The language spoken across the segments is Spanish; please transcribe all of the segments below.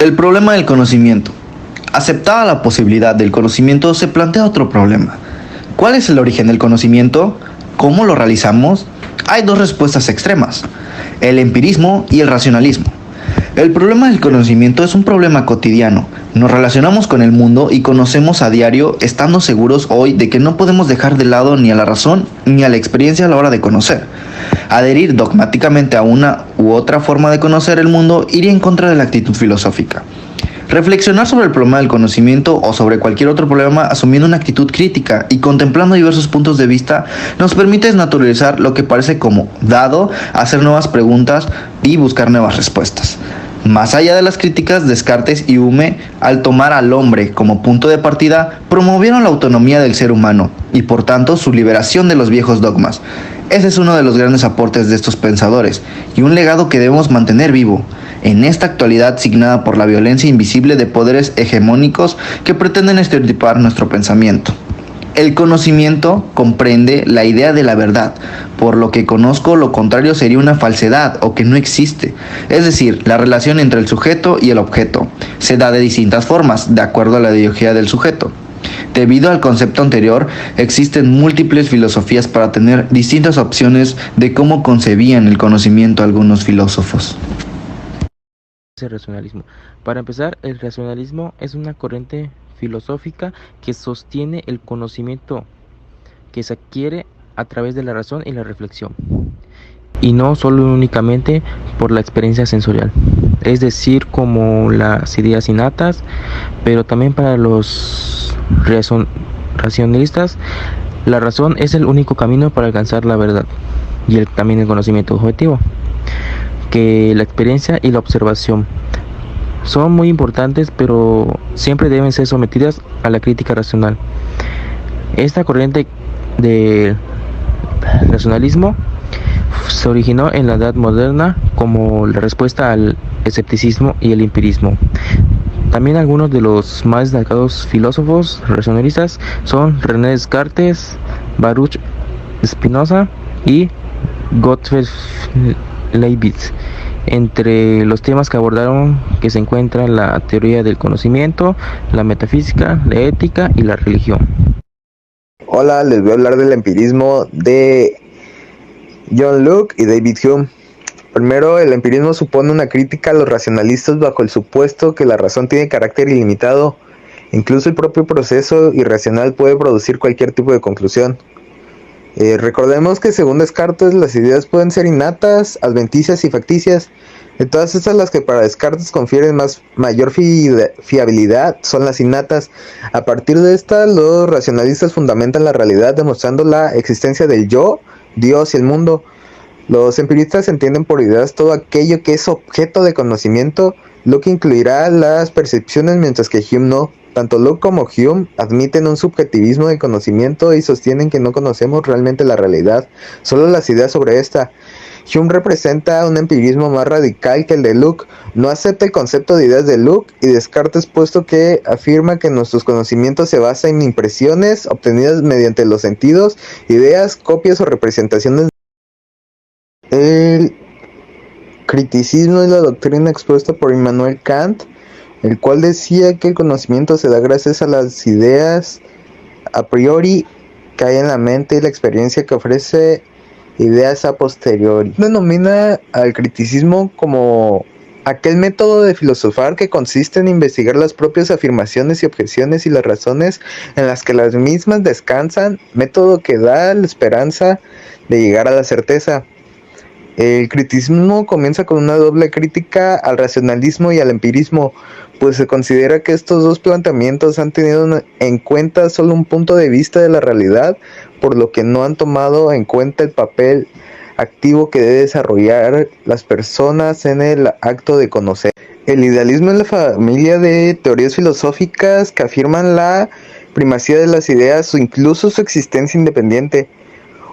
El problema del conocimiento. Aceptada la posibilidad del conocimiento, se plantea otro problema. ¿Cuál es el origen del conocimiento? ¿Cómo lo realizamos? Hay dos respuestas extremas: el empirismo y el racionalismo. El problema del conocimiento es un problema cotidiano. Nos relacionamos con el mundo y conocemos a diario, estando seguros hoy de que no podemos dejar de lado ni a la razón ni a la experiencia a la hora de conocer. Adherir dogmáticamente a una u otra forma de conocer el mundo iría en contra de la actitud filosófica. Reflexionar sobre el problema del conocimiento o sobre cualquier otro problema asumiendo una actitud crítica y contemplando diversos puntos de vista nos permite desnaturalizar lo que parece como dado, hacer nuevas preguntas y buscar nuevas respuestas. Más allá de las críticas, Descartes y Hume, al tomar al hombre como punto de partida, promovieron la autonomía del ser humano y por tanto su liberación de los viejos dogmas. Ese es uno de los grandes aportes de estos pensadores y un legado que debemos mantener vivo en esta actualidad signada por la violencia invisible de poderes hegemónicos que pretenden estereotipar nuestro pensamiento. El conocimiento comprende la idea de la verdad. Por lo que conozco, lo contrario sería una falsedad o que no existe. Es decir, la relación entre el sujeto y el objeto se da de distintas formas, de acuerdo a la ideología del sujeto. Debido al concepto anterior, existen múltiples filosofías para tener distintas opciones de cómo concebían el conocimiento algunos filósofos. El racionalismo. Para empezar, el racionalismo es una corriente filosófica que sostiene el conocimiento que se adquiere a través de la razón y la reflexión, y no solo únicamente por la experiencia sensorial, es decir, como las ideas innatas, pero también para los racionalistas, la razón es el único camino para alcanzar la verdad y también el conocimiento objetivo, que la experiencia y la observación son muy importantes, pero siempre deben ser sometidas a la crítica racional. Esta corriente de racionalismo se originó en la Edad Moderna como la respuesta al escepticismo y el empirismo. También algunos de los más destacados filósofos racionalistas son René Descartes, Baruch Spinoza y Gottfried Leibniz. Entre los temas que abordaron que se encuentran la teoría del conocimiento, la metafísica, la ética y la religión. Hola, les voy a hablar del empirismo de John Locke y David Hume. Primero, el empirismo supone una crítica a los racionalistas bajo el supuesto que la razón tiene carácter ilimitado. Incluso el propio proceso irracional puede producir cualquier tipo de conclusión. Recordemos que según Descartes las ideas pueden ser innatas, adventicias y facticias. De todas estas, las que para Descartes confieren mayor fiabilidad son las innatas. A partir de estas, los racionalistas fundamentan la realidad demostrando la existencia del yo, Dios y el mundo. Los empiristas entienden por ideas todo aquello que es objeto de conocimiento, lo que incluirá las percepciones, mientras que Hume no. Tanto Locke como Hume admiten un subjetivismo de conocimiento y sostienen que no conocemos realmente la realidad, solo las ideas sobre esta. Hume representa un empirismo más radical que el de Locke, no acepta el concepto de ideas de Locke y Descartes, puesto que afirma que nuestros conocimientos se basan en impresiones obtenidas mediante los sentidos, ideas, copias o representaciones. El criticismo es la doctrina expuesta por Immanuel Kant, el cual decía que el conocimiento se da gracias a las ideas a priori que hay en la mente y la experiencia que ofrece ideas a posteriori. Denomina al criticismo como aquel método de filosofar que consiste en investigar las propias afirmaciones y objeciones y las razones en las que las mismas descansan, método que da la esperanza de llegar a la certeza. El criticismo comienza con una doble crítica al racionalismo y al empirismo, pues se considera que estos dos planteamientos han tenido en cuenta solo un punto de vista de la realidad, por lo que no han tomado en cuenta el papel activo que debe desarrollar las personas en el acto de conocer. El idealismo es la familia de teorías filosóficas que afirman la primacía de las ideas o incluso su existencia independiente.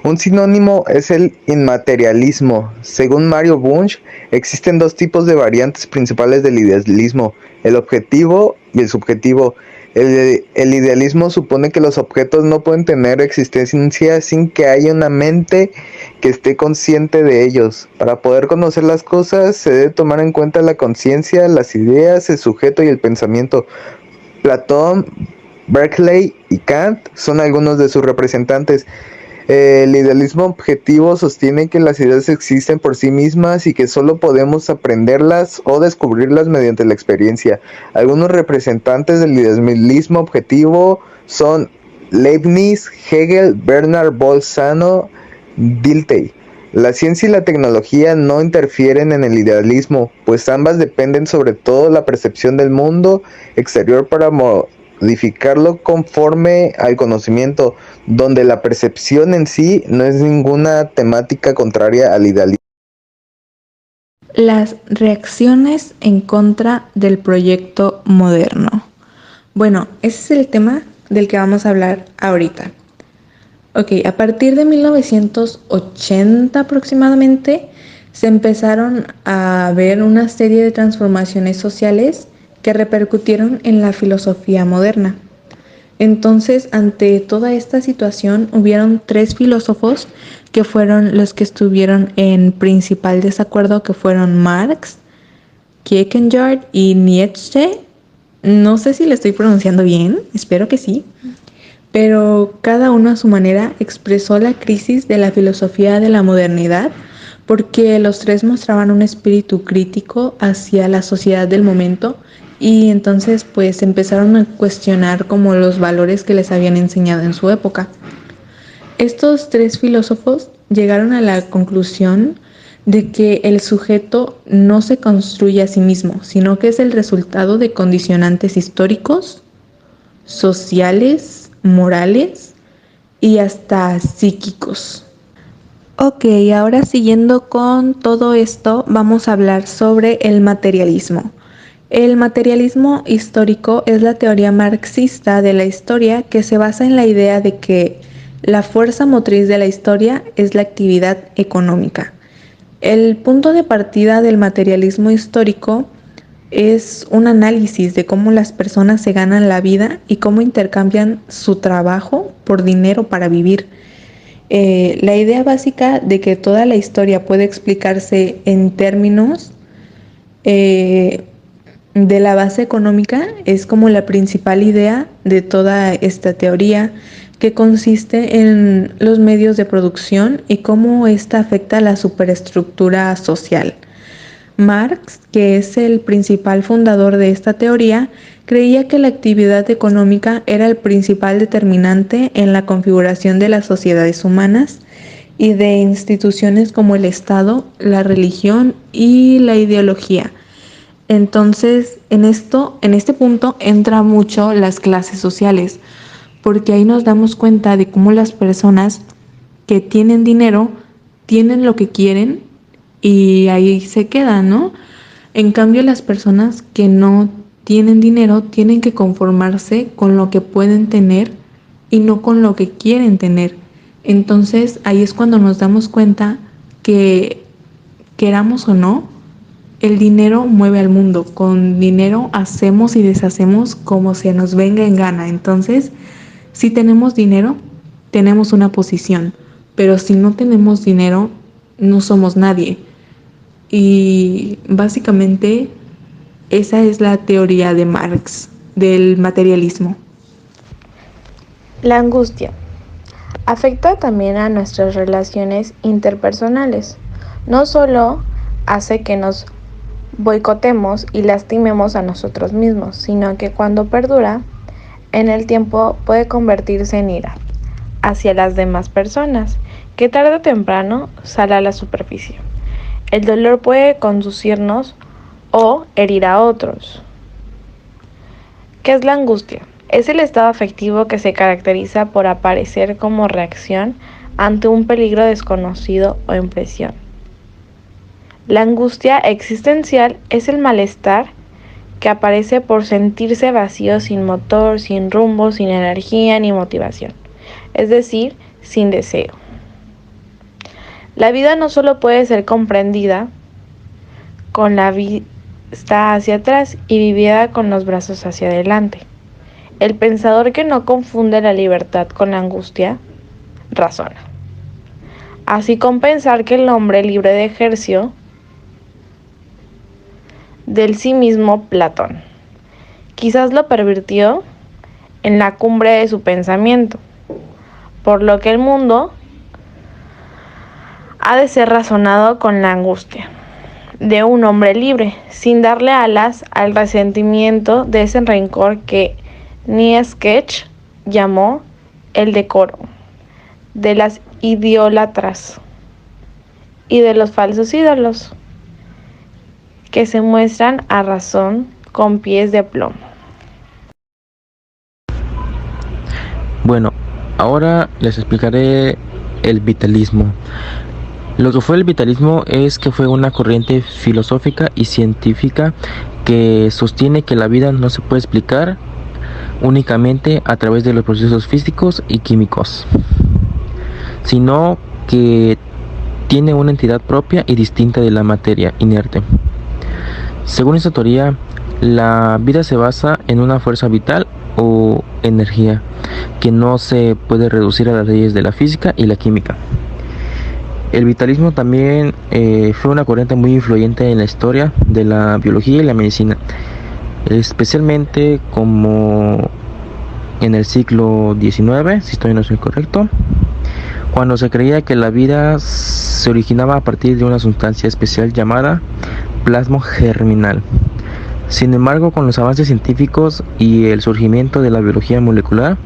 Un sinónimo es el inmaterialismo. Según Mario Bunge, existen dos tipos de variantes principales del idealismo, el objetivo y el subjetivo. El idealismo supone que los objetos no pueden tener existencia sin que haya una mente que esté consciente de ellos. Para poder conocer las cosas se debe tomar en cuenta la conciencia, las ideas, el sujeto y el pensamiento. Platón, Berkeley y Kant son algunos de sus representantes. El idealismo objetivo sostiene que las ideas existen por sí mismas y que solo podemos aprenderlas o descubrirlas mediante la experiencia. Algunos representantes del idealismo objetivo son Leibniz, Hegel, Bernard Bolzano, Dilthey. La ciencia y la tecnología no interfieren en el idealismo, pues ambas dependen sobre todo de la percepción del mundo exterior para modificarlo conforme al conocimiento, donde la percepción en sí no es ninguna temática contraria al idealismo. Las reacciones en contra del proyecto moderno. Bueno, ese es el tema del que vamos a hablar ahorita. Ok, a partir de 1980 aproximadamente se empezaron a ver una serie de transformaciones sociales que repercutieron en la filosofía moderna. Entonces, ante toda esta situación, hubieron 3 filósofos que fueron los que estuvieron en principal desacuerdo, que fueron Marx, Kierkegaard y Nietzsche. No sé si le estoy pronunciando bien, espero que sí, pero cada uno a su manera expresó la crisis de la filosofía de la modernidad, porque los 3 mostraban un espíritu crítico hacia la sociedad del momento y entonces pues empezaron a cuestionar como los valores que les habían enseñado en su época. Estos 3 filósofos llegaron a la conclusión de que el sujeto no se construye a sí mismo, sino que es el resultado de condicionantes históricos, sociales, morales y hasta psíquicos. Ok, ahora siguiendo con todo esto, vamos a hablar sobre el materialismo. El materialismo histórico es la teoría marxista de la historia que se basa en la idea de que la fuerza motriz de la historia es la actividad económica. El punto de partida del materialismo histórico es un análisis de cómo las personas se ganan la vida y cómo intercambian su trabajo por dinero para vivir. La idea básica de que toda la historia puede explicarse en términos de la base económica es como la principal idea de toda esta teoría, que consiste en los medios de producción y cómo esta afecta a la superestructura social. Marx, que es el principal fundador de esta teoría, creía que la actividad económica era el principal determinante en la configuración de las sociedades humanas y de instituciones como el Estado, la religión y la ideología. Entonces, en este punto entra mucho las clases sociales, porque ahí nos damos cuenta de cómo las personas que tienen dinero tienen lo que quieren y ahí se quedan, ¿no? En cambio, las personas que no tienen dinero tienen que conformarse con lo que pueden tener y no con lo que quieren tener. Entonces, ahí es cuando nos damos cuenta que, queramos o no, el dinero mueve al mundo. Con dinero hacemos y deshacemos como se nos venga en gana. Entonces, si tenemos dinero, tenemos una posición, pero si no tenemos dinero, no somos nadie. Y básicamente esa es la teoría de Marx del materialismo. La angustia afecta también a nuestras relaciones interpersonales. No solo hace que nos boicotemos y lastimemos a nosotros mismos, sino que cuando perdura en el tiempo puede convertirse en ira hacia las demás personas, que tarde o temprano sale a la superficie. El dolor puede conducirnos o herir a otros. ¿Qué es la angustia? Es el estado afectivo que se caracteriza por aparecer como reacción ante un peligro desconocido o impresión. La angustia existencial es el malestar que aparece por sentirse vacío, sin motor, sin rumbo, sin energía ni motivación, es decir, sin deseo. La vida no solo puede ser comprendida con la vista hacia atrás y vivida con los brazos hacia adelante. El pensador que no confunde la libertad con la angustia, razona. Así con pensar que el hombre libre de ejerció del sí mismo Platón. Quizás lo pervirtió en la cumbre de su pensamiento, por lo que el mundo ha de ser razonado con la angustia de un hombre libre, sin darle alas al resentimiento de ese rencor que Nietzsche llamó el decoro, de las idólatras y de los falsos ídolos, que se muestran a razón con pies de plomo. Bueno, ahora les explicaré el vitalismo. Lo que fue el vitalismo es que fue una corriente filosófica y científica que sostiene que la vida no se puede explicar únicamente a través de los procesos físicos y químicos, sino que tiene una entidad propia y distinta de la materia inerte. Según esta teoría, la vida se basa en una fuerza vital o energía que no se puede reducir a las leyes de la física y la química. El vitalismo también fue una corriente muy influyente en la historia de la biología y la medicina, especialmente como en el siglo XIX, si estoy no soy correcto, cuando se creía que la vida se originaba a partir de una sustancia especial llamada plasma germinal. Sin embargo, con los avances científicos y el surgimiento de la biología molecular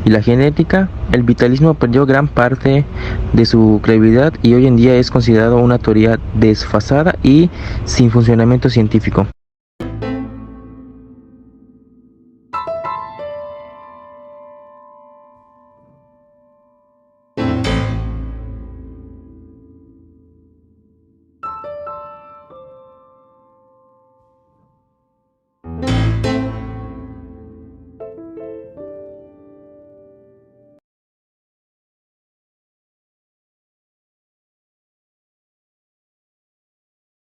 y la genética, el vitalismo perdió gran parte de su credibilidad y hoy en día es considerado una teoría desfasada y sin funcionamiento científico.